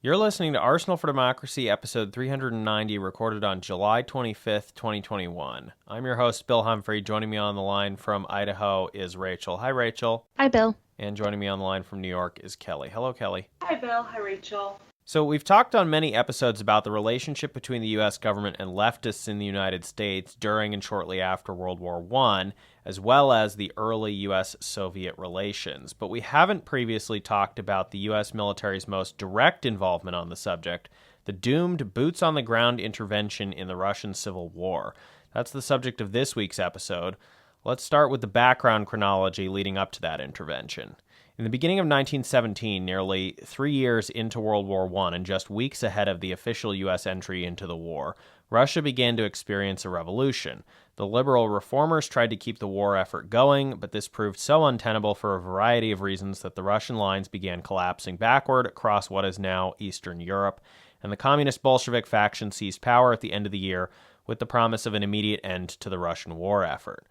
You're listening to Arsenal for Democracy, episode 390, recorded on July 25th, 2021. I'm your host, Bill Humphrey. Joining me on the line from Idaho is Rachel. Hi, Rachel. Hi, Bill. And joining me on the line from New York is Kelley. Hello, Kelley. Hi, Bill. Hi, Rachel. So we've talked on many episodes about the relationship between the U.S. government and leftists in the United States during and shortly after World War I, as well as the early U.S.-Soviet relations. But we haven't previously talked about the U.S. military's most direct involvement on the subject, the doomed boots-on-the-ground intervention in the Russian Civil War. That's the subject of this week's episode. Let's start with the background chronology leading up to that intervention. In the beginning of 1917, nearly 3 years into World War I and just weeks ahead of the official U.S. entry into the war, Russia began to experience a revolution. The liberal reformers tried to keep the war effort going, but this proved so untenable for a variety of reasons that the Russian lines began collapsing backward across what is now Eastern Europe, and the communist Bolshevik faction seized power at the end of the year with the promise of an immediate end to the Russian war effort.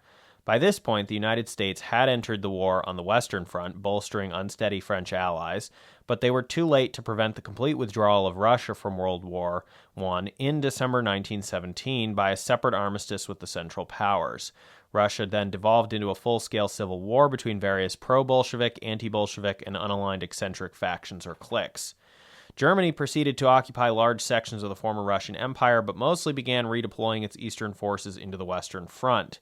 By this point, the United States had entered the war on the Western Front, bolstering unsteady French allies, but they were too late to prevent the complete withdrawal of Russia from World War I in December 1917 by a separate armistice with the Central Powers. Russia then devolved into a full-scale civil war between various pro-Bolshevik, anti-Bolshevik, and unaligned eccentric factions or cliques. Germany proceeded to occupy large sections of the former Russian Empire, but mostly began redeploying its eastern forces into the Western Front.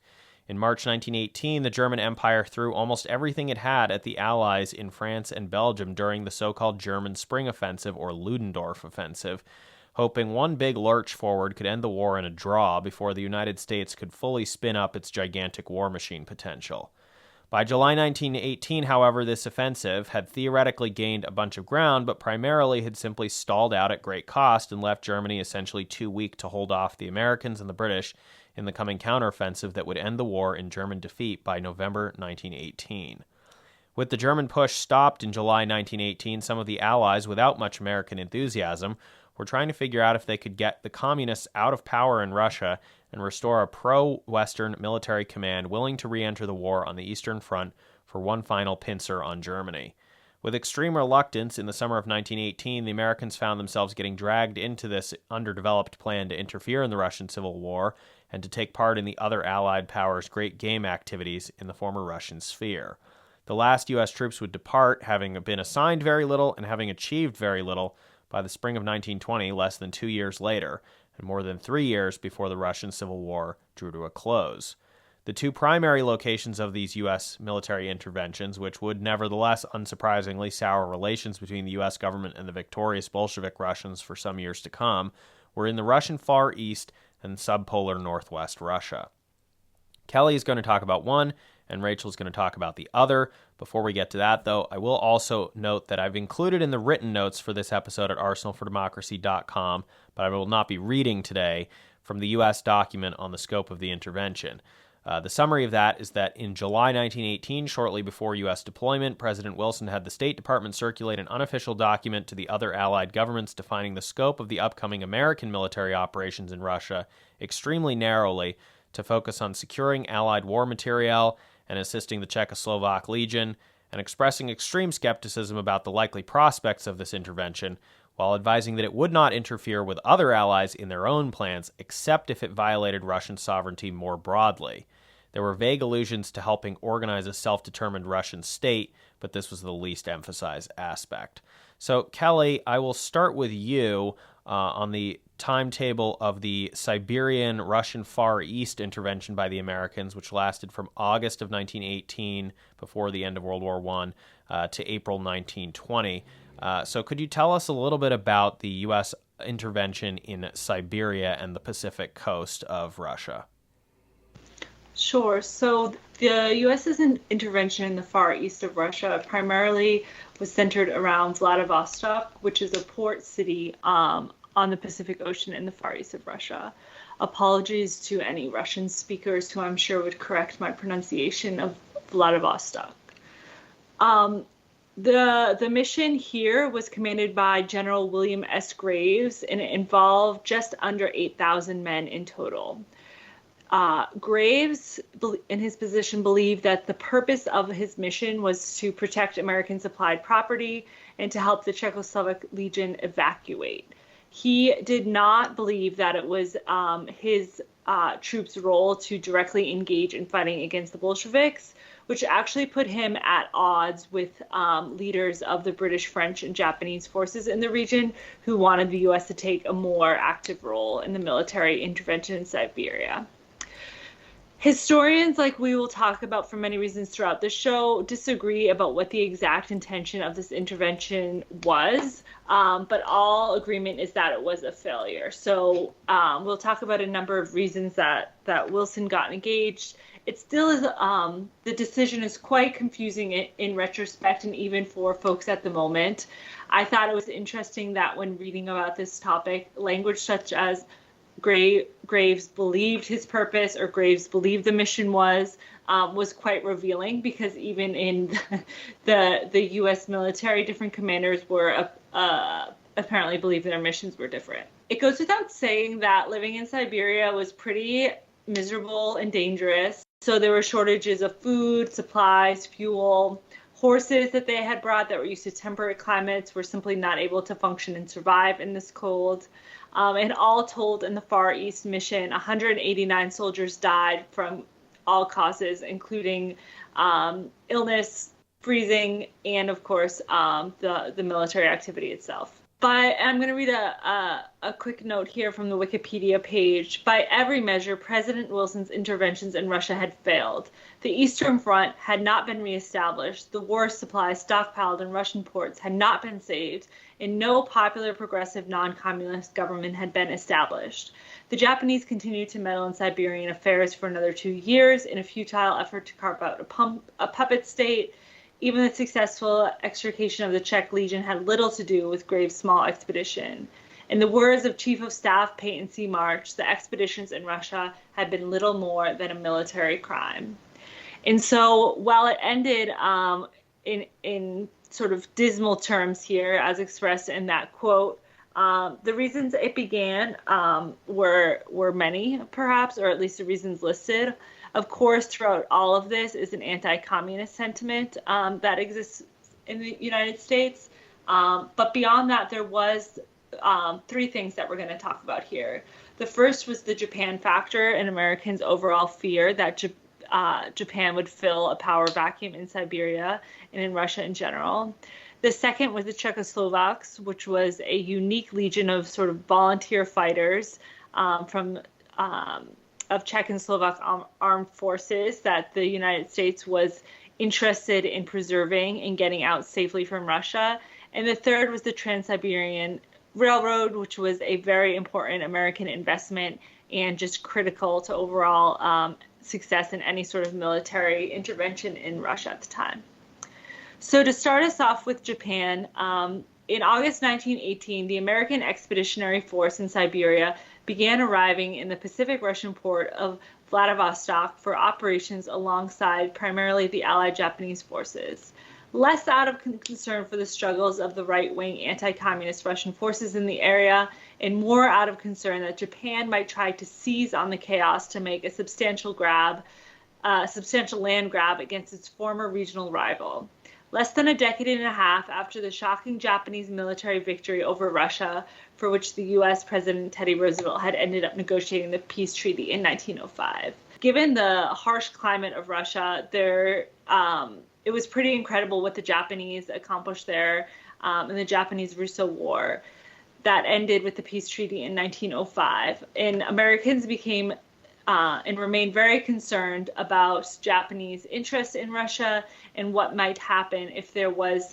In March 1918, the German Empire threw almost everything it had at the Allies in France and Belgium during the so-called German Spring Offensive or Ludendorff Offensive, hoping one big lurch forward could end the war in a draw before the United States could fully spin up its gigantic war machine potential. By July 1918, however, this offensive had theoretically gained a bunch of ground, but primarily had simply stalled out at great cost and left Germany essentially too weak to hold off the Americans and the British in the coming counteroffensive that would end the war in German defeat by November 1918. With the German push stopped in July 1918, some of the Allies, without much American enthusiasm, were trying to figure out if they could get the communists out of power in Russia and restore a pro-Western military command willing to re-enter the war on the Eastern Front for one final pincer on Germany. With extreme reluctance, in the summer of 1918, the Americans found themselves getting dragged into this underdeveloped plan to interfere in the Russian Civil War and to take part in the other Allied powers' great game activities in the former Russian sphere. The last U.S. troops would depart, having been assigned very little and having achieved very little, by the spring of 1920, less than 2 years later, and more than 3 years before the Russian Civil War drew to a close. The two primary locations of these U.S. military interventions, which would nevertheless unsurprisingly sour relations between the U.S. government and the victorious Bolshevik Russians for some years to come, were in the Russian Far East and subpolar Northwest Russia. Kelley is going to talk about one, and Rachel is going to talk about the other. Before we get to that, though, I will also note that I've included in the written notes for this episode at arsenalfordemocracy.com, but I will not be reading today from the U.S. document on the scope of the intervention. The summary of that is that in July 1918, shortly before U.S. deployment, President Wilson had the State Department circulate an unofficial document to the other Allied governments defining the scope of the upcoming American military operations in Russia extremely narrowly to focus on securing Allied war materiel and assisting the Czechoslovak Legion, and expressing extreme skepticism about the likely prospects of this intervention, while advising that it would not interfere with other allies in their own plans, except if it violated Russian sovereignty more broadly. There were vague allusions to helping organize a self-determined Russian state, but this was the least emphasized aspect. So, Kelley, I will start with you on the timetable of the Siberian Russian Far East intervention by the Americans, which lasted from August of 1918, before the end of World War I, to April 1920. So could you tell us a little bit about the U.S. intervention in Siberia and the Pacific coast of Russia? Sure. So the U.S.'s intervention in the far east of Russia primarily was centered around Vladivostok, which is a port city on the Pacific Ocean in the far east of Russia. Apologies to any Russian speakers who I'm sure would correct my pronunciation of Vladivostok. The mission here was commanded by General William S. Graves, and it involved just under 8,000 men in total. Graves, in his position, believed that the purpose of his mission was to protect American supplied property and to help the Czechoslovak Legion evacuate. He did not believe that it was his troops' role to directly engage in fighting against the Bolsheviks, which actually put him at odds with leaders of the British, French, and Japanese forces in the region who wanted the U.S. to take a more active role in the military intervention in Siberia. Historians, like we will talk about for many reasons throughout the show, disagree about what the exact intention of this intervention was, but all agreement is that it was a failure. So we'll talk about a number of reasons that Wilson got engaged. It still is, the decision is quite confusing in retrospect, and even for folks at the moment. I thought it was interesting that when reading about this topic, language such as Graves believed his purpose, or Graves believed the mission was quite revealing, because even in the U.S. military, different commanders were apparently believed their missions were different. It goes without saying that living in Siberia was pretty miserable and dangerous. So there were shortages of food, supplies, fuel. Horses that they had brought that were used to temperate climates were simply not able to function and survive in this cold. And all told, in the Far East mission, 189 soldiers died from all causes, including illness, freezing, and of course the military activity itself. I'm going to read a quick note here from the Wikipedia page. By every measure, President Wilson's interventions in Russia had failed. The Eastern Front had not been reestablished, the war supplies stockpiled in Russian ports had not been saved, and no popular, progressive, non-communist government had been established. The Japanese continued to meddle in Siberian affairs for another 2 years in a futile effort to carve out a puppet state. Even the successful extrication of the Czech Legion had little to do with Graves' small expedition. In the words of Chief of Staff Peyton C. March, the expeditions in Russia had been little more than a military crime. And so while it ended in sort of dismal terms here, as expressed in that quote, the reasons it began were many, perhaps, or at least the reasons listed. Of course, throughout all of this is an anti-communist sentiment that exists in the United States. But beyond that, there was three things that we're going to talk about here. The first was the Japan factor and Americans' overall fear that Japan would fill a power vacuum in Siberia and in Russia in general. The second was the Czechoslovaks, which was a unique legion of sort of volunteer fighters of Czech and Slovak armed forces that the United States was interested in preserving and getting out safely from Russia. And the third was the Trans-Siberian Railroad, which was a very important American investment and just critical to overall success in any sort of military intervention in Russia at the time. So to start us off with Japan, in August 1918, the American Expeditionary Force in Siberia began arriving in the Pacific Russian port of Vladivostok for operations alongside primarily the Allied Japanese forces. Less out of concern for the struggles of the right-wing anti-communist Russian forces in the area, and more out of concern that Japan might try to seize on the chaos to make a substantial land grab against its former regional rival. Less than a decade and a half after the shocking Japanese military victory over Russia, for which the U.S. President Teddy Roosevelt had ended up negotiating the peace treaty in 1905. Given the harsh climate of Russia, it was pretty incredible what the Japanese accomplished there in the Japanese-Russo War that ended with the peace treaty in 1905. And Americans became and remained very concerned about Japanese interest in Russia and what might happen if there was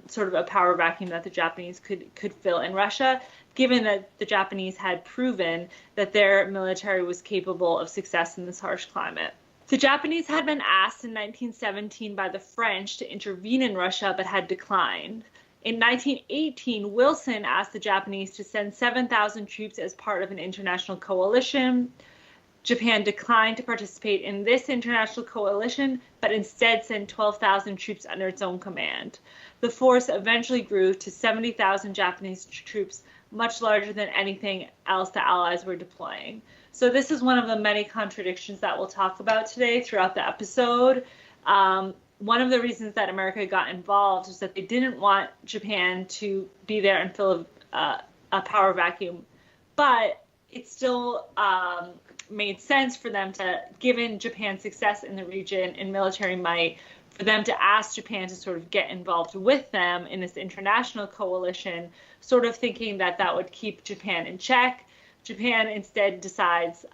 sort of a power vacuum that the Japanese could fill in Russia, given that the Japanese had proven that their military was capable of success in this harsh climate. The Japanese had been asked in 1917 by the French to intervene in Russia, but had declined. In 1918, Wilson asked the Japanese to send 7,000 troops as part of an international coalition. Japan declined to participate in this international coalition, but instead sent 12,000 troops under its own command. The force eventually grew to 70,000 Japanese troops, much larger than anything else the Allies were deploying. So this is one of the many contradictions that we'll talk about today throughout the episode. one of the reasons that America got involved is that they didn't want Japan to be there and fill a power vacuum, but it still made sense for them to, given Japan's success in the region and military might, for them to ask Japan to sort of get involved with them in this international coalition, sort of thinking that that would keep Japan in check. Japan instead decides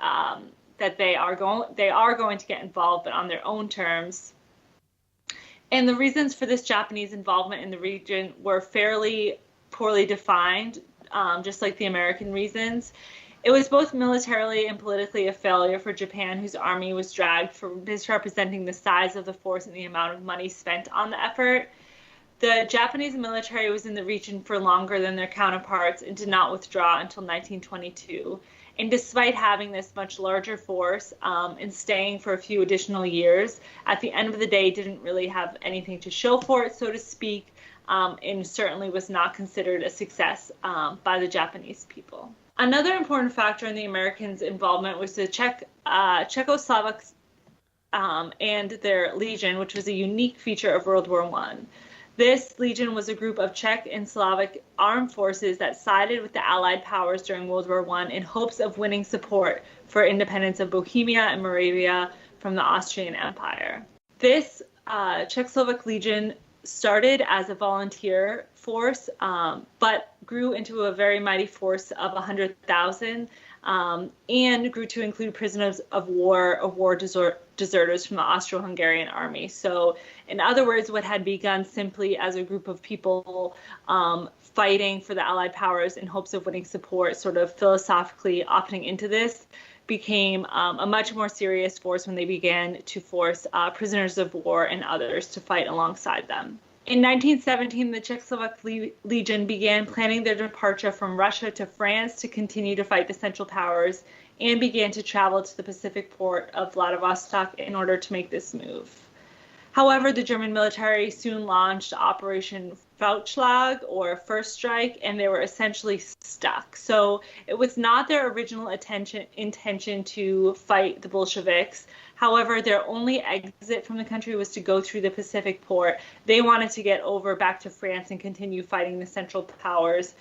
that they are going to get involved, but on their own terms. And the reasons for this Japanese involvement in the region were fairly poorly defined, just like the American reasons. It was both militarily and politically a failure for Japan, whose army was dragged for misrepresenting the size of the force and the amount of money spent on the effort. The Japanese military was in the region for longer than their counterparts and did not withdraw until 1922. And despite having this much larger force and staying for a few additional years, at the end of the day, didn't really have anything to show for it, so to speak, and certainly was not considered a success by the Japanese people. Another important factor in the Americans' involvement was the Czechoslovaks and their legion, which was a unique feature of World War I. This legion was a group of Czech and Slovak armed forces that sided with the Allied powers during World War I in hopes of winning support for independence of Bohemia and Moravia from the Austrian Empire. This Czechoslovak legion started as a volunteer force, but grew into a very mighty force of 100,000 and grew to include prisoners of war deserters from the Austro-Hungarian army. So, in other words, what had begun simply as a group of people fighting for the Allied powers in hopes of winning support, sort of philosophically opting into this, became a much more serious force when they began to force prisoners of war and others to fight alongside them. In 1917, the Czechoslovak Legion began planning their departure from Russia to France to continue to fight the Central Powers and began to travel to the Pacific port of Vladivostok in order to make this move. However, the German military soon launched Operation Faustschlag, or First Strike, and they were essentially stuck. So it was not their original intention to fight the Bolsheviks. However, their only exit from the country was to go through the Pacific port. They wanted to get over back to France and continue fighting the Central Powers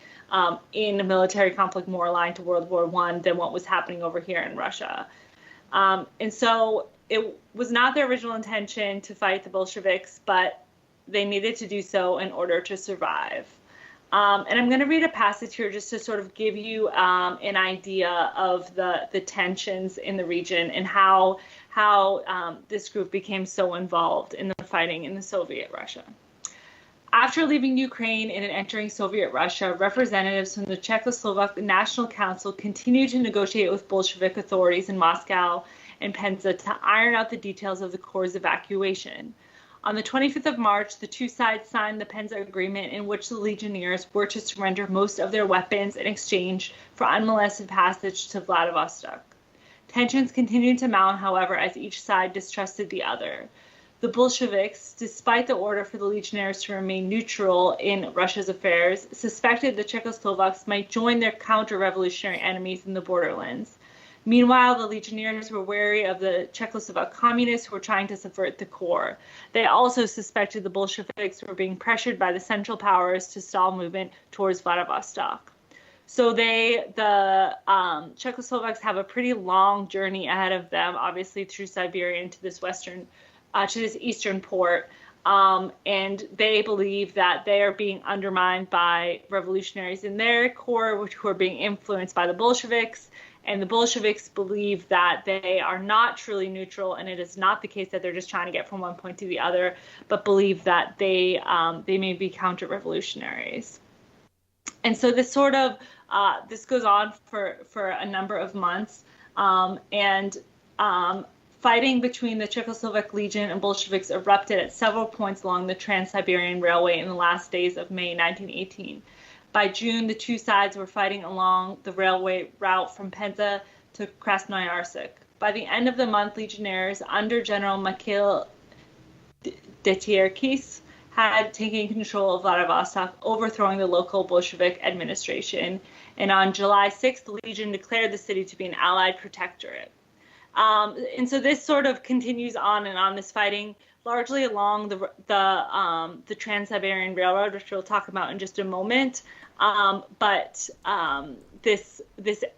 in a military conflict more aligned to World War I than what was happening over here in Russia. And so it was not their original intention to fight the Bolsheviks, but they needed to do so in order to survive. And I'm going to read a passage here just to sort of give you an idea of the tensions in the region and how this group became so involved in the fighting in the Soviet Russia. After leaving Ukraine and entering Soviet Russia, representatives from the Czechoslovak National Council continued to negotiate with Bolshevik authorities in Moscow and Penza to iron out the details of the Corps' evacuation. On the 25th of March, the two sides signed the Penza Agreement, in which the legionnaires were to surrender most of their weapons in exchange for unmolested passage to Vladivostok. Tensions continued to mount, however, as each side distrusted the other. The Bolsheviks, despite the order for the legionnaires to remain neutral in Russia's affairs, suspected the Czechoslovaks might join their counter-revolutionary enemies in the borderlands. Meanwhile, the legionnaires were wary of the Czechoslovak communists who were trying to subvert the Corps. They also suspected the Bolsheviks were being pressured by the Central Powers to stall movement towards Vladivostok. So the Czechoslovaks have a pretty long journey ahead of them, obviously through Siberia to this eastern port, and they believe that they are being undermined by revolutionaries in their core, who are being influenced by the Bolsheviks. And the Bolsheviks believe that they are not truly neutral, and it is not the case that they're just trying to get from one point to the other, but believe that they may be counter-revolutionaries. And so this sort of this goes on for a number of months, and fighting between the Czechoslovak Legion and Bolsheviks erupted at several points along the Trans-Siberian Railway in the last days of May 1918. By June, the two sides were fighting along the railway route from Penza to Krasnoyarsk. By the end of the month, legionnaires under General Mikhail Detierkis had taken control of Vladivostok, overthrowing the local Bolshevik administration. And on July 6th, the Legion declared the city to be an Allied protectorate. And so this sort of continues on and on, this fighting largely along the Trans-Siberian Railroad, which we'll talk about in just a moment. But this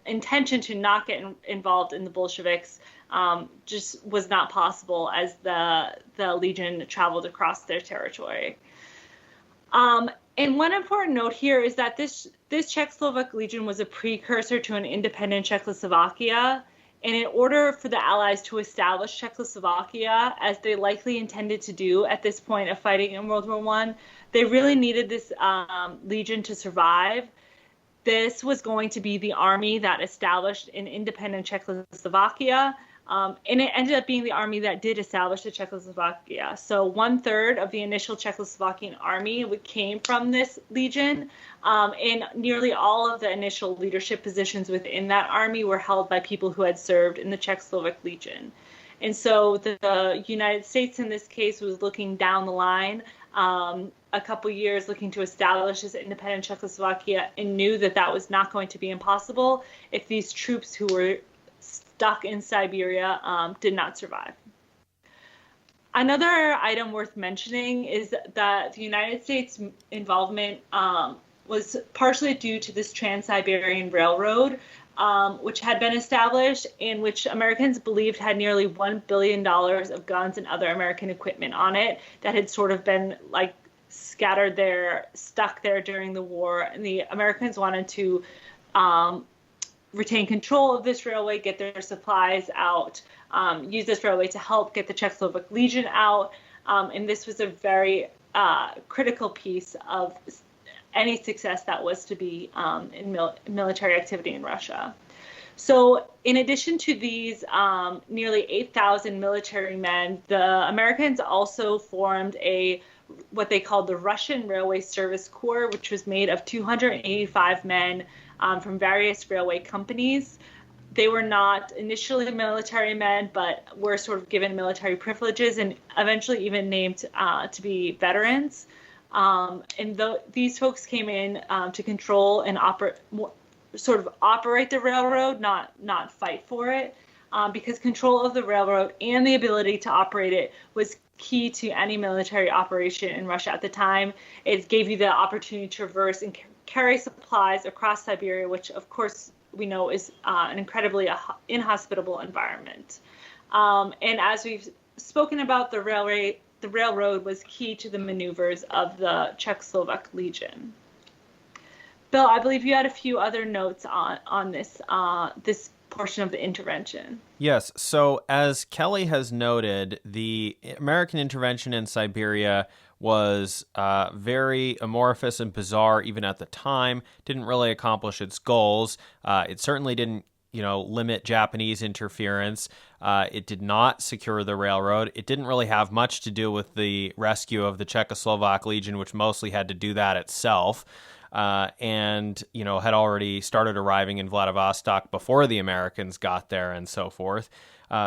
intention to not get involved in the Bolsheviks just was not possible as the Legion traveled across their territory. And one important note here is that this Czechoslovak Legion was a precursor to an independent Czechoslovakia. And in order for the Allies to establish Czechoslovakia, as they likely intended to do at this point of fighting in World War I, they really needed this legion to survive. This was going to be the army that established an independent Czechoslovakia, and it ended up being the army that did establish the Czechoslovakia. So 1/3 of the initial Czechoslovakian army came from this legion, and nearly all of the initial leadership positions within that army were held by people who had served in the Czechoslovak Legion. And so the United States in this case was looking down the line a couple years, looking to establish this independent Czechoslovakia, and knew that that was not going to be impossible if these troops who were stuck in Siberia did not survive. Another item worth mentioning is that the United States involvement was partially due to this Trans-Siberian Railroad, which had been established and which Americans believed had nearly $1 billion of guns and other American equipment on it that had sort of been like scattered there, stuck there during the war. And the Americans wanted to retain control of this railway, get their supplies out, use this railway to help get the Czechoslovak Legion out. And this was a very critical piece of any success that was to be in military activity in Russia. So in addition to these nearly 8,000 military men, the Americans also formed what they called the Russian Railway Service Corps, which was made of 285 men from various railway companies. They were not initially military men, but were sort of given military privileges and eventually even named to be veterans. These folks came in to control and operate the railroad, not fight for it, because control of the railroad and the ability to operate it was key to any military operation in Russia at the time. It gave you the opportunity to traverse and carry supplies across Siberia, which of course we know is an incredibly inhospitable environment. And as we've spoken about, the railroad was key to the maneuvers of the Czechoslovak Legion. Bill, I believe you had a few other notes on this portion of the intervention. Yes. So as Kelley has noted, the American intervention in Siberia was very amorphous and bizarre even at the time, didn't really accomplish its goals. It certainly didn't limit Japanese interference. It did not secure the railroad. It didn't really have much to do with the rescue of the Czechoslovak Legion, which mostly had to do that itself. And had already started arriving in Vladivostok before the Americans got there and so forth.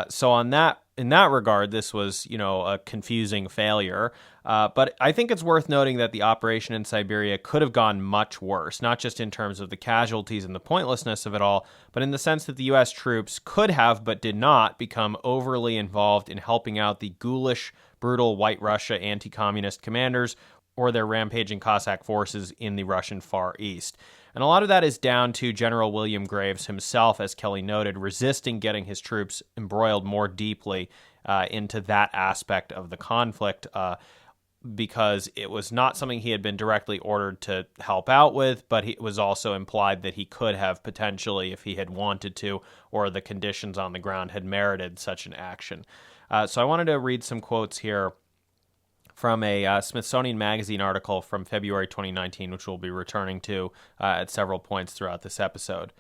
So in that regard, this was, a confusing failure. But I think it's worth noting that the operation in Siberia could have gone much worse, not just in terms of the casualties and the pointlessness of it all, but in the sense that the U.S. troops could have, but did not, become overly involved in helping out the ghoulish, brutal White Russia anti-communist commanders or their rampaging Cossack forces in the Russian Far East. And a lot of that is down to General William Graves himself, as Kelley noted, resisting getting his troops embroiled more deeply into that aspect of the conflict because it was not something he had been directly ordered to help out with, but it was also implied that he could have potentially if he had wanted to, or the conditions on the ground had merited such an action. So I wanted to read some quotes here from a Smithsonian Magazine article from February 2019, which we'll be returning to at several points throughout this episode.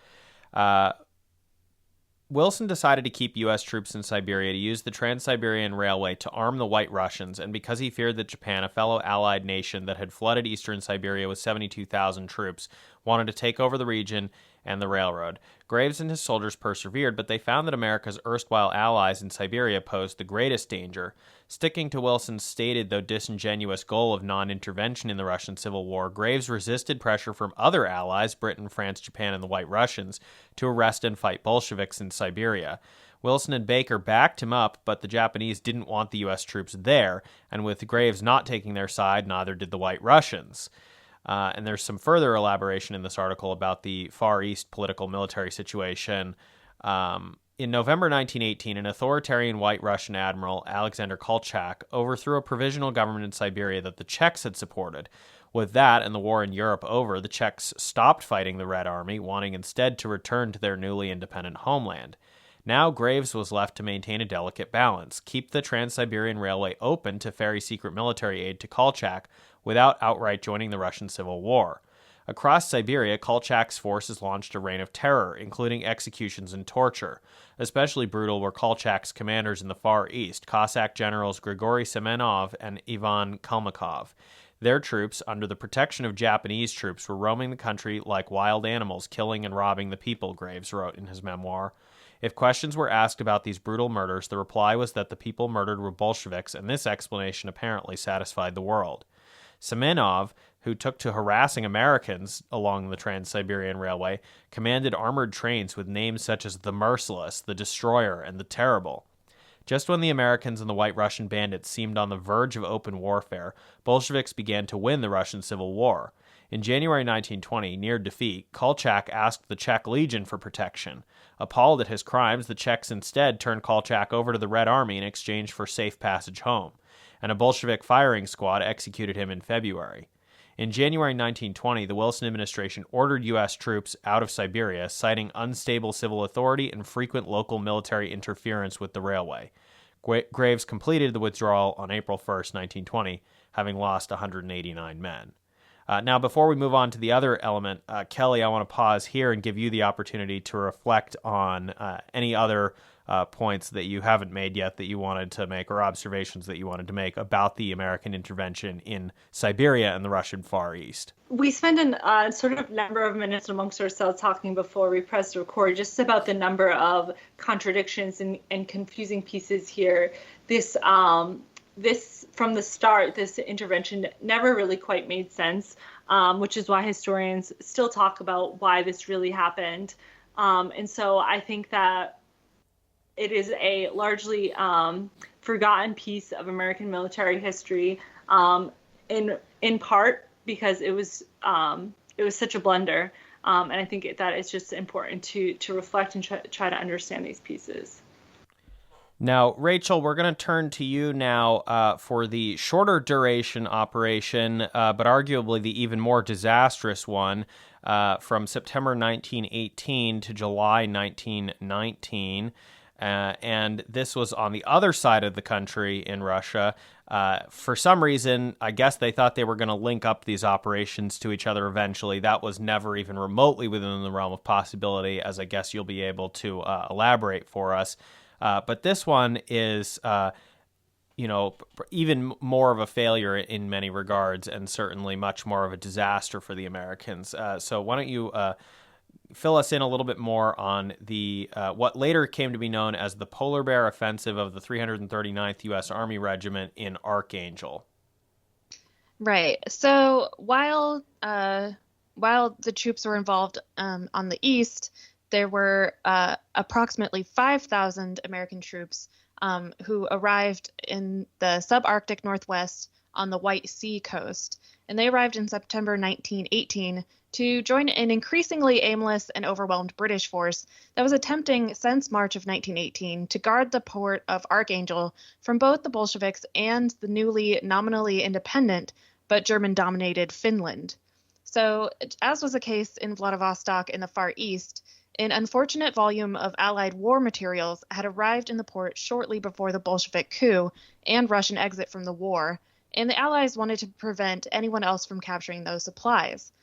Wilson decided to keep U.S. troops in Siberia to use the Trans-Siberian Railway to arm the White Russians, and because he feared that Japan, a fellow Allied nation that had flooded eastern Siberia with 72,000 troops, wanted to take over the region and the railroad. Graves and his soldiers persevered, but they found that America's erstwhile allies in Siberia posed the greatest danger. Sticking to Wilson's stated, though disingenuous, goal of non-intervention in the Russian Civil War, Graves resisted pressure from other allies, Britain, France, Japan, and the White Russians, to arrest and fight Bolsheviks in Siberia. Wilson and Baker backed him up, but the Japanese didn't want the U.S. troops there, and with Graves not taking their side, neither did the White Russians. And there's some further elaboration in this article about the Far East political military situation. In November 1918, an authoritarian White Russian admiral, Alexander Kolchak, overthrew a provisional government in Siberia that the Czechs had supported. With that and the war in Europe over, the Czechs stopped fighting the Red Army, wanting instead to return to their newly independent homeland. Now Graves was left to maintain a delicate balance, keep the Trans-Siberian Railway open to ferry secret military aid to Kolchak without outright joining the Russian Civil War. Across Siberia, Kolchak's forces launched a reign of terror, including executions and torture. Especially brutal were Kolchak's commanders in the Far East, Cossack generals Grigory Semenov and Ivan Kalmykov. Their troops, under the protection of Japanese troops, were roaming the country like wild animals, killing and robbing the people, Graves wrote in his memoir. If questions were asked about these brutal murders, the reply was that the people murdered were Bolsheviks, and this explanation apparently satisfied the world. Semenov, who took to harassing Americans along the Trans-Siberian Railway, commanded armored trains with names such as the Merciless, the Destroyer, and the Terrible. Just when the Americans and the White Russian bandits seemed on the verge of open warfare, Bolsheviks began to win the Russian Civil War. In January 1920, near defeat, Kolchak asked the Czech Legion for protection. Appalled at his crimes, the Czechs instead turned Kolchak over to the Red Army in exchange for safe passage home, and a Bolshevik firing squad executed him in February. In January 1920, the Wilson administration ordered U.S. troops out of Siberia, citing unstable civil authority and frequent local military interference with the railway. Graves completed the withdrawal on April 1, 1920, having lost 189 men. Now, before we move on to the other element, Kelley, I want to pause here and give you the opportunity to reflect on any other points that you haven't made yet that you wanted to make, or observations that you wanted to make about the American intervention in Siberia and the Russian Far East. We spent a sort of number of minutes amongst ourselves talking before we pressed record just about the number of contradictions and confusing pieces here. This from the start, this intervention never really quite made sense, which is why historians still talk about why this really happened. And so I think that it is a largely forgotten piece of American military history, in part because it was such a blunder. And I think that it's just important to reflect and try to understand these pieces. Now, Rachel, we're going to turn to you now for the shorter duration operation, but arguably the even more disastrous one from September 1918 to July 1919. And this was on the other side of the country in Russia. For some reason, I guess they thought they were going to link up these operations to each other eventually. That was never even remotely within the realm of possibility, as I guess you'll be able to elaborate for us. But this one is, even more of a failure in many regards, and certainly much more of a disaster for the Americans. So why don't you fill us in a little bit more on the what later came to be known as the Polar Bear Offensive of the 339th U.S. Army Regiment in Archangel. Right. So while the troops were involved on the east, there were approximately 5,000 American troops who arrived in the subarctic Northwest on the White Sea coast. And they arrived in September 1918 to join an increasingly aimless and overwhelmed British force that was attempting since March of 1918 to guard the port of Archangel from both the Bolsheviks and the newly nominally independent but German-dominated Finland. So, as was the case in Vladivostok in the Far East, an unfortunate volume of Allied war materials had arrived in the port shortly before the Bolshevik coup and Russian exit from the war, and the Allies wanted to prevent anyone else from capturing those supplies.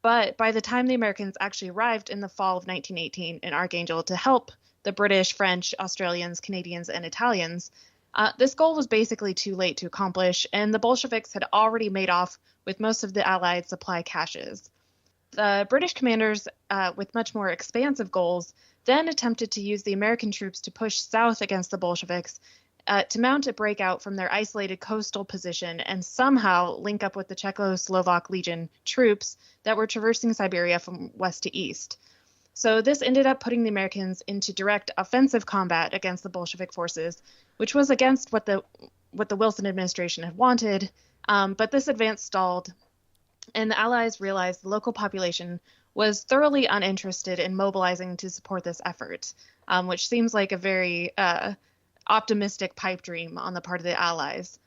But by the time the Americans actually arrived in the fall of 1918 in Archangel to help the British, French, Australians, Canadians, and Italians, this goal was basically too late to accomplish, and the Bolsheviks had already made off with most of the Allied supply caches. The British commanders, with much more expansive goals, then attempted to use the American troops to push south against the Bolsheviks, to mount a breakout from their isolated coastal position and somehow link up with the Czechoslovak Legion troops that were traversing Siberia from west to east. So this ended up putting the Americans into direct offensive combat against the Bolshevik forces, which was against what the Wilson administration had wanted, but this advance stalled, and the Allies realized the local population was thoroughly uninterested in mobilizing to support this effort, which seems like a very optimistic pipe dream on the part of the Allies.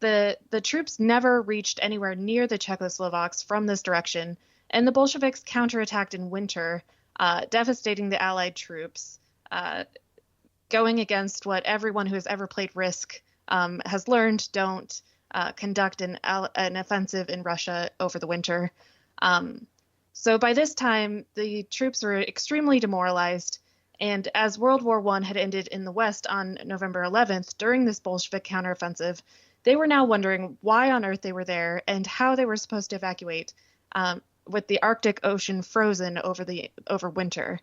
The troops never reached anywhere near the Czechoslovaks from this direction, and the Bolsheviks counterattacked in winter, devastating the Allied troops, going against what everyone who has ever played Risk has learned: don't conduct an offensive in Russia over the winter. So by this time, the troops were extremely demoralized, and as World War I had ended in the West on November 11th during this Bolshevik counteroffensive, they were now wondering why on earth they were there and how they were supposed to evacuate with the Arctic Ocean frozen over winter.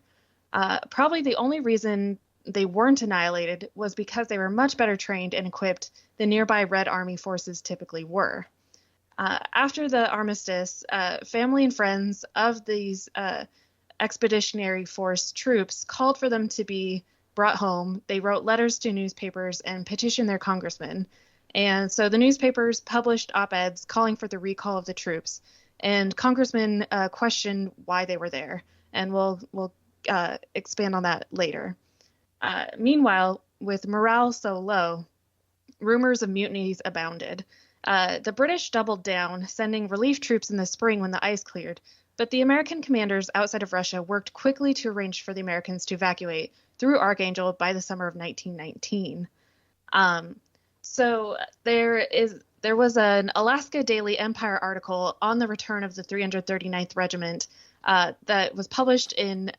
Probably the only reason they weren't annihilated was because they were much better trained and equipped than nearby Red Army forces typically were. After the armistice, family and friends of these expeditionary force troops called for them to be brought home. They wrote letters to newspapers and petitioned their congressmen. And so the newspapers published op-eds calling for the recall of the troops. And congressmen questioned why they were there. And we'll expand on that later. Meanwhile, with morale so low, rumors of mutinies abounded. The British doubled down, sending relief troops in the spring when the ice cleared, but the American commanders outside of Russia worked quickly to arrange for the Americans to evacuate through Archangel by the summer of 1919. So there was an Alaska Daily Empire article on the return of the 339th Regiment that was published in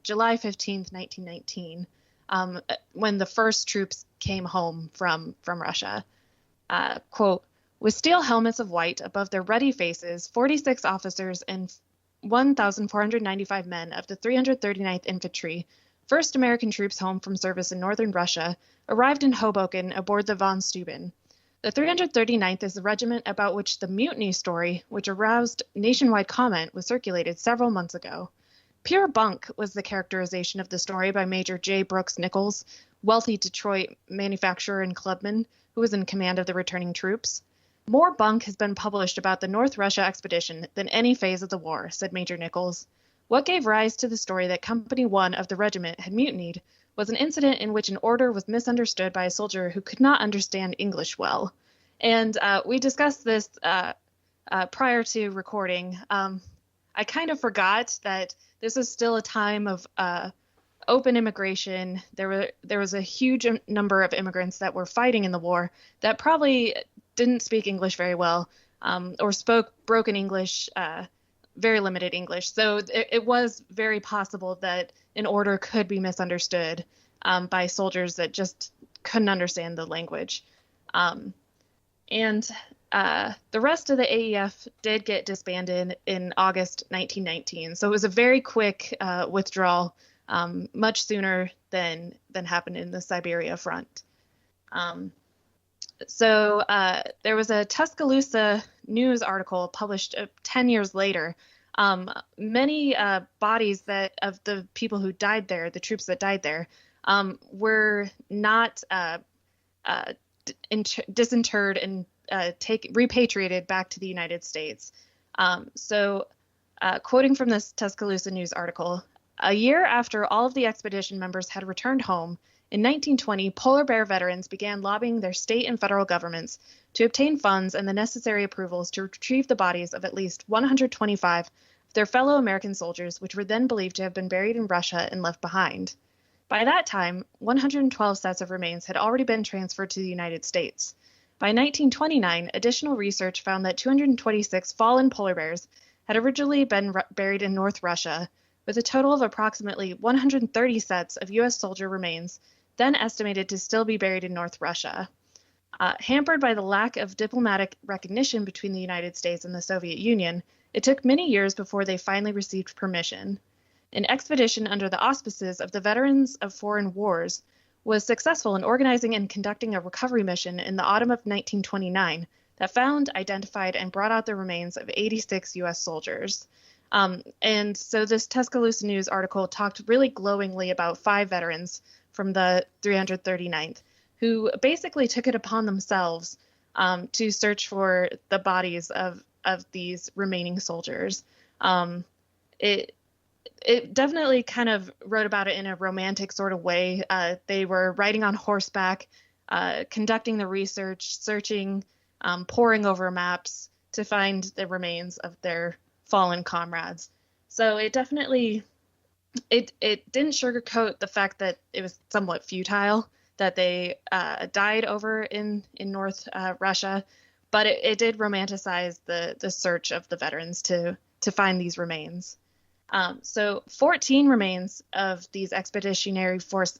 July 15th, 1919, when the first troops came home from Russia. Quote, with steel helmets of white above their ruddy faces, 46 officers and 1,495 men of the 339th Infantry, first American troops home from service in northern Russia, arrived in Hoboken aboard the von Steuben. The 339th is the regiment about which the mutiny story, which aroused nationwide comment, was circulated several months ago. Pure bunk was the characterization of the story by Major J. Brooks Nichols, wealthy Detroit manufacturer and clubman, who was in command of the returning troops. More bunk has been published about the North Russia expedition than any phase of the war, said Major Nichols. What gave rise to the story that Company 1 of the regiment had mutinied was an incident in which an order was misunderstood by a soldier who could not understand English well. And we discussed this prior to recording. I kind of forgot that this was still a time of open immigration. There was a huge number of immigrants that were fighting in the war that probably didn't speak English very well, or spoke broken English, very limited English. So it was very possible that an order could be misunderstood by soldiers that just couldn't understand the language. And the rest of the AEF did get disbanded in August 1919. So it was a very quick withdrawal, much sooner than happened in the Siberia front. So there was a Tuscaloosa news article published 10 years later. Many bodies of the people who died there, the troops that died there, were not disinterred and repatriated back to the United States. So quoting from this Tuscaloosa news article, a year after all of the expedition members had returned home, in 1920, polar bear veterans began lobbying their state and federal governments to obtain funds and the necessary approvals to retrieve the bodies of at least 125 of their fellow American soldiers, which were then believed to have been buried in Russia and left behind. By that time, 112 sets of remains had already been transferred to the United States. By 1929, additional research found that 226 fallen polar bears had originally been buried in North Russia, with a total of approximately 130 sets of U.S. soldier remains then estimated to still be buried in North Russia. Hampered by the lack of diplomatic recognition between the United States and the Soviet Union, It took many years before they finally received permission. An expedition under the auspices of the Veterans of Foreign Wars was successful in organizing and conducting a recovery mission in the autumn of 1929 that found, identified, and brought out the remains of 86 U.S. soldiers. And so this Tuscaloosa News article talked really glowingly about 5 veterans from the 339th who basically took it upon themselves to search for the bodies of these remaining soldiers. It definitely kind of wrote about it in a romantic sort of way. They were riding on horseback, conducting the research, searching, poring over maps to find the remains of their fallen comrades. So it definitely, it didn't sugarcoat the fact that it was somewhat futile that they died over in North Russia, but it did romanticize the search of the veterans to find these remains. So 14 remains of these expeditionary forces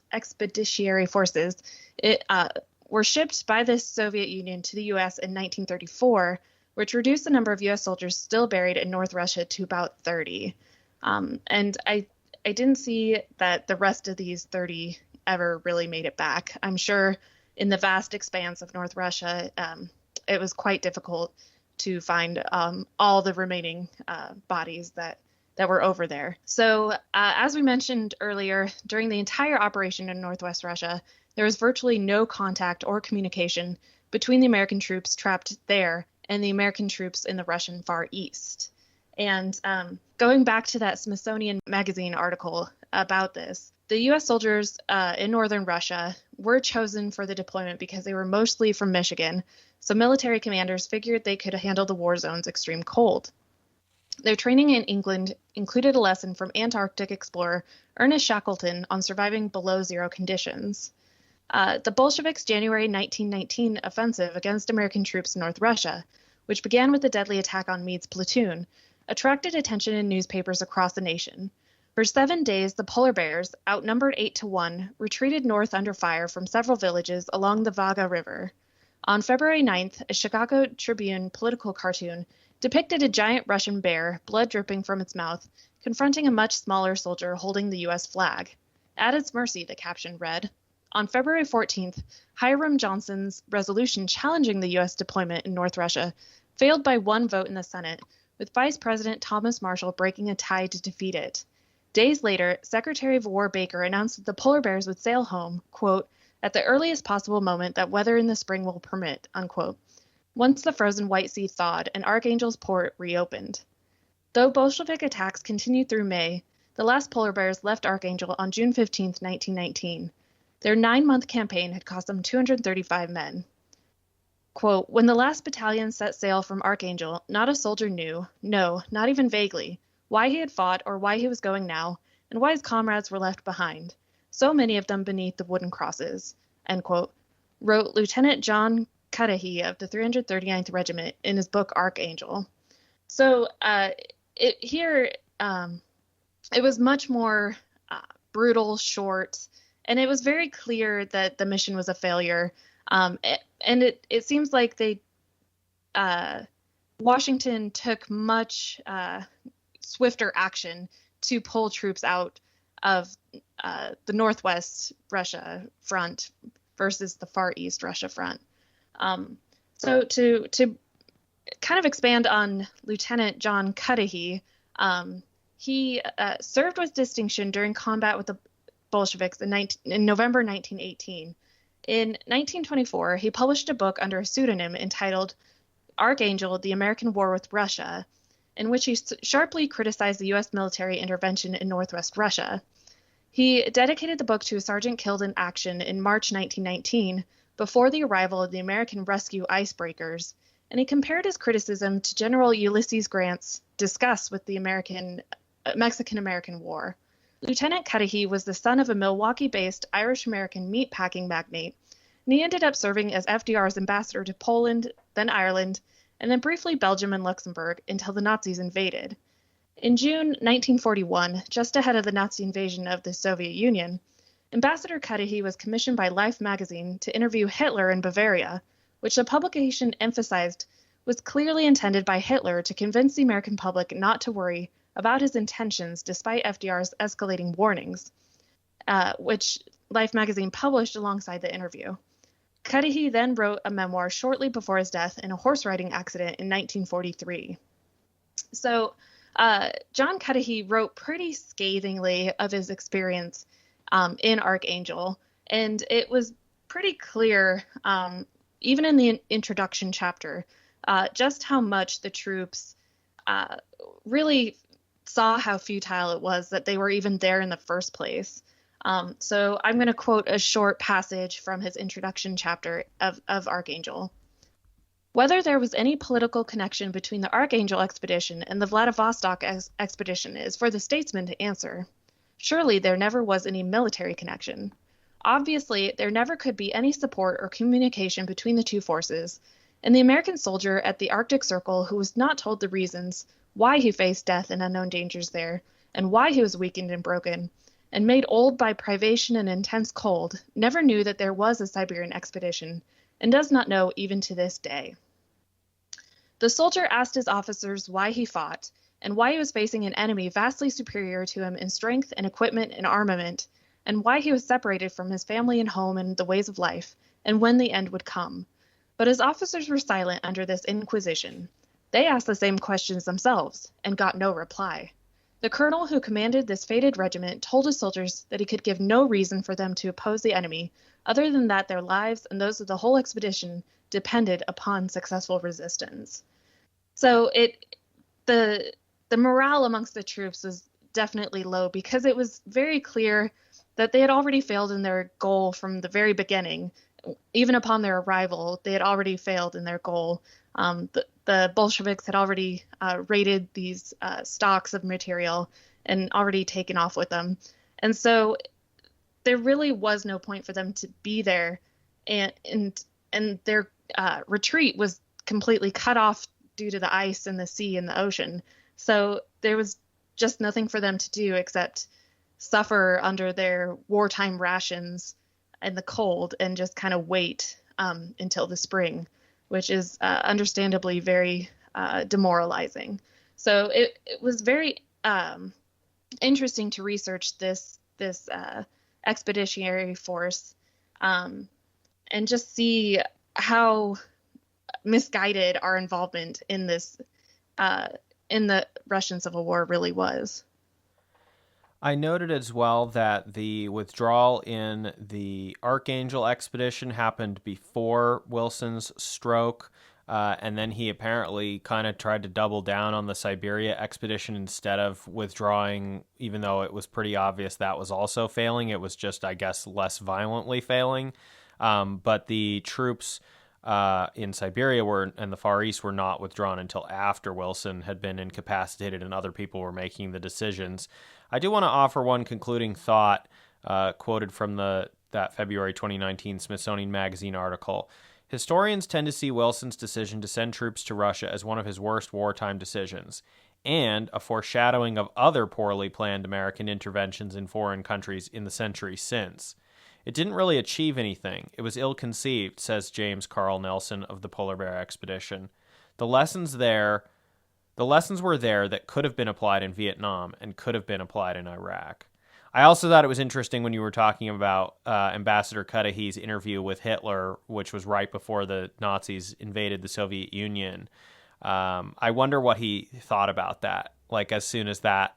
were shipped by the Soviet Union to the U.S. in 1934, which reduced the number of U.S. soldiers still buried in North Russia to about 30. And I didn't see that the rest of these 30 ever really made it back. I'm sure in the vast expanse of North Russia, it was quite difficult to find all the remaining bodies that were over there. So as we mentioned earlier, during the entire operation in Northwest Russia, there was virtually no contact or communication between the American troops trapped there and the American troops in the Russian Far East. And going back to that Smithsonian Magazine article about this, the U.S. soldiers in northern Russia were chosen for the deployment because they were mostly from Michigan, so military commanders figured they could handle the war zone's extreme cold. Their training in England included a lesson from Antarctic explorer Ernest Shackleton on surviving below zero conditions. The Bolsheviks' January 1919 offensive against American troops in North Russia, which began with the deadly attack on Meade's platoon, attracted attention in newspapers across the nation. For 7 days, the polar bears, outnumbered 8-1, retreated north under fire from several villages along the Vaga River. On February 9th, a Chicago Tribune political cartoon depicted a giant Russian bear, blood dripping from its mouth, confronting a much smaller soldier holding the U.S. flag. At its mercy, the caption read. On February 14th, Hiram Johnson's resolution challenging the U.S. deployment in North Russia failed by 1 vote in the Senate, with Vice President Thomas Marshall breaking a tie to defeat it. Days later, Secretary of War Baker announced that the polar bears would sail home, quote, at the earliest possible moment that weather in the spring will permit, unquote, once the frozen White Sea thawed and Archangel's port reopened. Though Bolshevik attacks continued through May, the last polar bears left Archangel on June 15, 1919. Their 9-month campaign had cost them 235 men. Quote, when the last battalion set sail from Archangel, not a soldier knew, no, not even vaguely, why he had fought or why he was going now, and why his comrades were left behind, so many of them beneath the wooden crosses, end quote, wrote Lieutenant John Cudahy of the 339th Regiment in his book Archangel. So it was much more brutal, short, and it was very clear that the mission was a failure. And it seems like Washington took much swifter action to pull troops out of the Northwest Russia front versus the Far East Russia front. So to kind of expand on Lieutenant John Cudahy, he served with distinction during combat with the Bolsheviks in November 1918. In 1924, he published a book under a pseudonym entitled Archangel, The American War with Russia, in which he sharply criticized the U.S. military intervention in Northwest Russia. He dedicated the book to a sergeant killed in action in March 1919, before the arrival of the American rescue icebreakers, and he compared his criticism to General Ulysses Grant's disgust with the Mexican-American War. Lieutenant Cudahy was the son of a Milwaukee-based Irish-American meatpacking magnate, and he ended up serving as FDR's ambassador to Poland, then Ireland, and then briefly Belgium and Luxembourg until the Nazis invaded. In June 1941, just ahead of the Nazi invasion of the Soviet Union, Ambassador Cudahy was commissioned by Life magazine to interview Hitler in Bavaria, which the publication emphasized was clearly intended by Hitler to convince the American public not to worry about his intentions despite FDR's escalating warnings, which Life magazine published alongside the interview. Cudahy then wrote a memoir shortly before his death in a horse riding accident in 1943. So John Cudahy wrote pretty scathingly of his experience in Archangel, and it was pretty clear, even in the introduction chapter, just how much the troops really saw how futile it was that they were even there in the first place. So I'm going to quote a short passage from his introduction chapter of Archangel. Whether there was any political connection between the Archangel expedition and the Vladivostok expedition is for the statesman to answer. Surely there never was any military connection. Obviously, there never could be any support or communication between the two forces, and the American soldier at the Arctic Circle who was not told the reasons why he faced death and unknown dangers there, and why he was weakened and broken, and made old by privation and intense cold, never knew that there was a Siberian expedition, and does not know even to this day. The soldier asked his officers why he fought, and why he was facing an enemy vastly superior to him in strength and equipment and armament, and why he was separated from his family and home and the ways of life, and when the end would come. But his officers were silent under this inquisition. They asked the same questions themselves, and got no reply. The colonel who commanded this fated regiment told his soldiers that he could give no reason for them to oppose the enemy, other than that their lives and those of the whole expedition depended upon successful resistance. So the morale amongst the troops was definitely low, because it was very clear that they had already failed in their goal from the very beginning. Even upon their arrival, they had already failed in their goal. The Bolsheviks had already raided these stocks of material and already taken off with them. And so there really was no point for them to be there. And their retreat was completely cut off due to the ice and the sea and the ocean. So there was just nothing for them to do except suffer under their wartime rations in the cold and just kind of wait until the spring, which is understandably very demoralizing. So it was very interesting to research this expeditionary force and just see how misguided our involvement in this in the Russian Civil War really was. I noted as well that the withdrawal in the Archangel expedition happened before Wilson's stroke, and then he apparently kind of tried to double down on the Siberia expedition instead of withdrawing, even though it was pretty obvious that was also failing. It was just, I guess, less violently failing. But the troops in Siberia and the Far East were not withdrawn until after Wilson had been incapacitated and other people were making the decisions. I do want to offer one concluding thought quoted from that February 2019 Smithsonian Magazine article. Historians tend to see Wilson's decision to send troops to Russia as one of his worst wartime decisions, and a foreshadowing of other poorly planned American interventions in foreign countries in the century since. It didn't really achieve anything. It was ill-conceived, says James Carl Nelson of the Polar Bear Expedition. The lessons were there that could have been applied in Vietnam and could have been applied in Iraq. I also thought it was interesting when you were talking about Ambassador Cudahy's interview with Hitler, which was right before the Nazis invaded the Soviet Union. I wonder what he thought about that, like as soon as that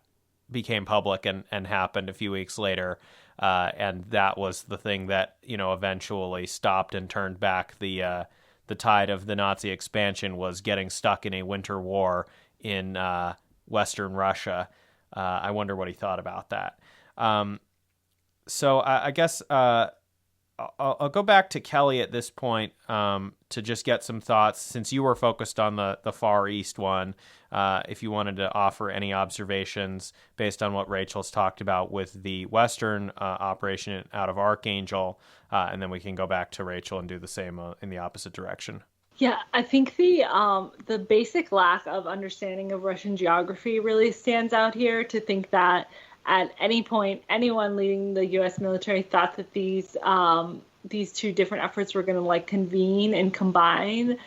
became public and happened a few weeks later. And that was the thing that, eventually stopped and turned back the tide of the Nazi expansion, was getting stuck in a winter war in Western Russia. I wonder what he thought about that. So I guess I'll go back to Kelley at this point to just get some thoughts, since you were focused on the Far East one, if you wanted to offer any observations based on what Rachel's talked about with the Western operation out of Archangel, and then we can go back to Rachel and do the same in the opposite direction. Yeah, I think the basic lack of understanding of Russian geography really stands out here, to think that at any point anyone leading the U.S. military thought that these two different efforts were going to convene and combine.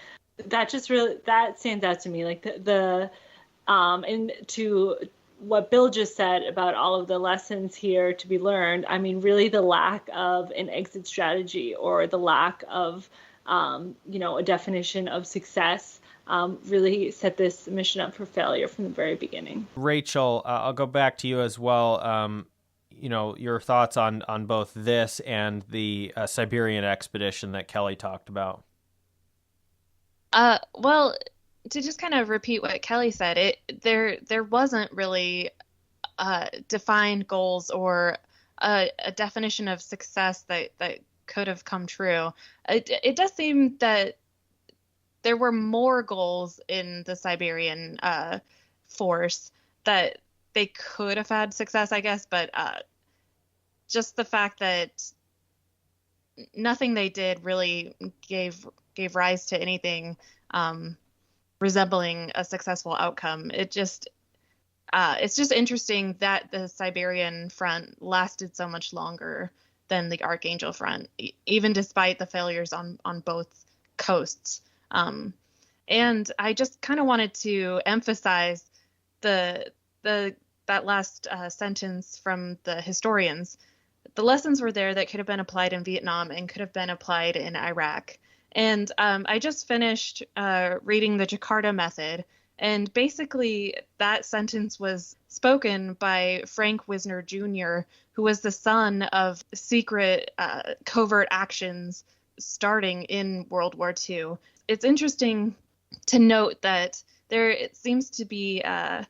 that just really, that stands out to me. Like and to what Bill just said about all of the lessons here to be learned, I mean, really the lack of an exit strategy or the lack of, a definition of success really set this mission up for failure from the very beginning. Rachel, I'll go back to you as well. Your thoughts on both this and the Siberian expedition that Kelley talked about. Well, to just kind of repeat what Kelley said, there wasn't really defined goals or a definition of success that could have come true. It does seem that there were more goals in the Siberian force that they could have had success, I guess, but just the fact that nothing they did really gave rise to anything resembling a successful outcome. It's just interesting that the Siberian front lasted so much longer than the Archangel front, even despite the failures on both coasts. And I just kind of wanted to emphasize that last sentence from the historians. The lessons were there that could have been applied in Vietnam and could have been applied in Iraq. And I just finished reading the Jakarta Method, and basically that sentence was spoken by Frank Wisner Jr., who was the son of secret covert actions starting in World War II. It's interesting to note that it seems to be a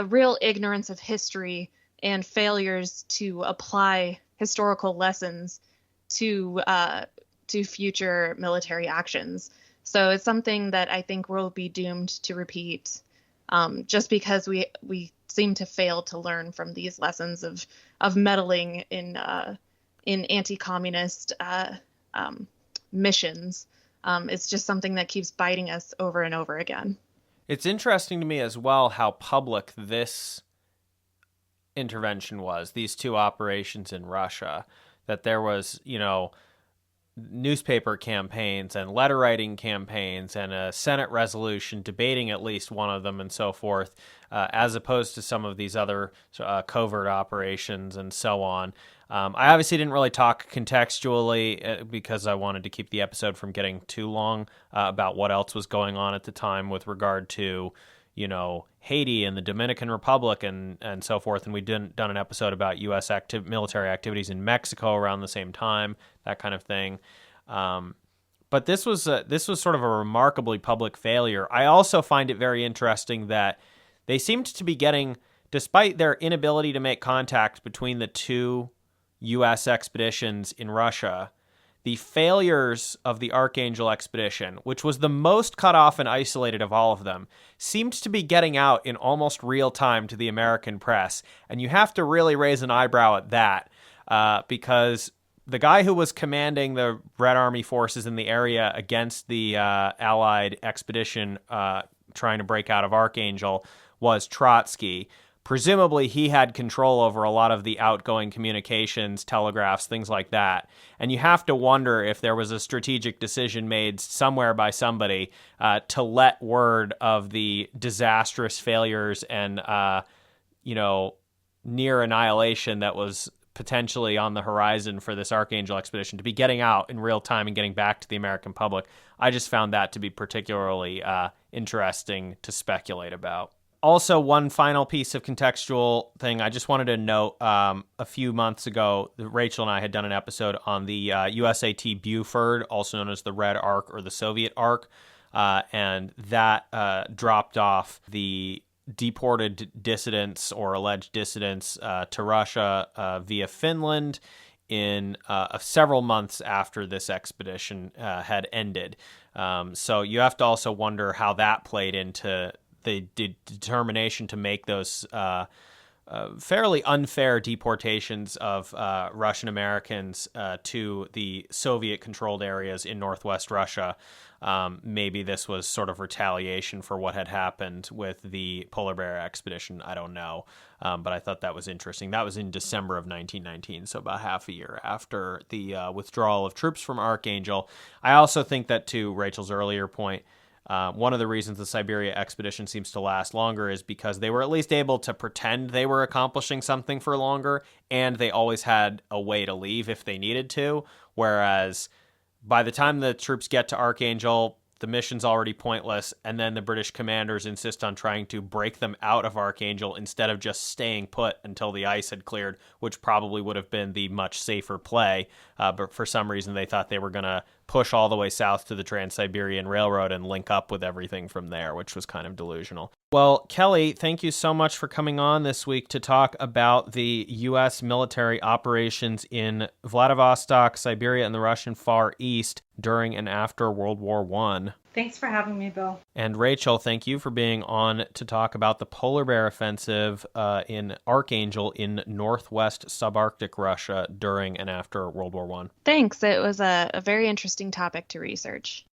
real ignorance of history and failures to apply historical lessons to future military actions. So it's something that I think we'll be doomed to repeat, just because we seem to fail to learn from these lessons of meddling in anti-communist missions. It's just something that keeps biting us over and over again. It's interesting to me as well how public this intervention was, these two operations in Russia, that there was, newspaper campaigns and letter writing campaigns and a Senate resolution debating at least one of them and so forth, as opposed to some of these other covert operations and so on. I obviously didn't really talk contextually because I wanted to keep the episode from getting too long about what else was going on at the time with regard to, Haiti and the Dominican Republic and so forth. And we'd done an episode about U.S. military activities in Mexico around the same time, that kind of thing. But this was sort of a remarkably public failure. I also find it very interesting that they seemed to be getting, despite their inability to make contact between the two U.S. expeditions in Russia, the failures of the Archangel expedition, which was the most cut off and isolated of all of them, seemed to be getting out in almost real time to the American press. And you have to really raise an eyebrow at that, because the guy who was commanding the Red Army forces in the area against the Allied expedition trying to break out of Archangel was Trotsky. Presumably, he had control over a lot of the outgoing communications, telegraphs, things like that. And you have to wonder if there was a strategic decision made somewhere by somebody to let word of the disastrous failures and, near annihilation that was potentially on the horizon for this Archangel expedition to be getting out in real time and getting back to the American public. I just found that to be particularly interesting to speculate about. Also, one final piece of contextual thing, I just wanted to note a few months ago, Rachel and I had done an episode on the USAT Buford, also known as the Red Ark or the Soviet Ark, and that dropped off the deported dissidents or alleged dissidents to Russia via Finland in several months after this expedition had ended. So you have to also wonder how that played into the determination to make those fairly unfair deportations of Russian Americans to the Soviet-controlled areas in northwest Russia. Maybe this was sort of retaliation for what had happened with the Polar Bear expedition. I don't know, but I thought that was interesting. That was in December of 1919, so about half a year after the withdrawal of troops from Archangel. I also think that, to Rachel's earlier point, One of the reasons the Siberia expedition seems to last longer is because they were at least able to pretend they were accomplishing something for longer, and they always had a way to leave if they needed to, whereas by the time the troops get to Archangel, the mission's already pointless, and then the British commanders insist on trying to break them out of Archangel instead of just staying put until the ice had cleared, which probably would have been the much safer play. But for some reason, they thought they were going to push all the way south to the Trans-Siberian Railroad and link up with everything from there, which was kind of delusional. Well, Kelley, thank you so much for coming on this week to talk about the U.S. military operations in Vladivostok, Siberia, and the Russian Far East during and after World War I. Thanks for having me, Bill. And Rachel, thank you for being on to talk about the Polar Bear Offensive in Archangel in northwest subarctic Russia during and after World War I. Thanks. It was a very interesting topic to research.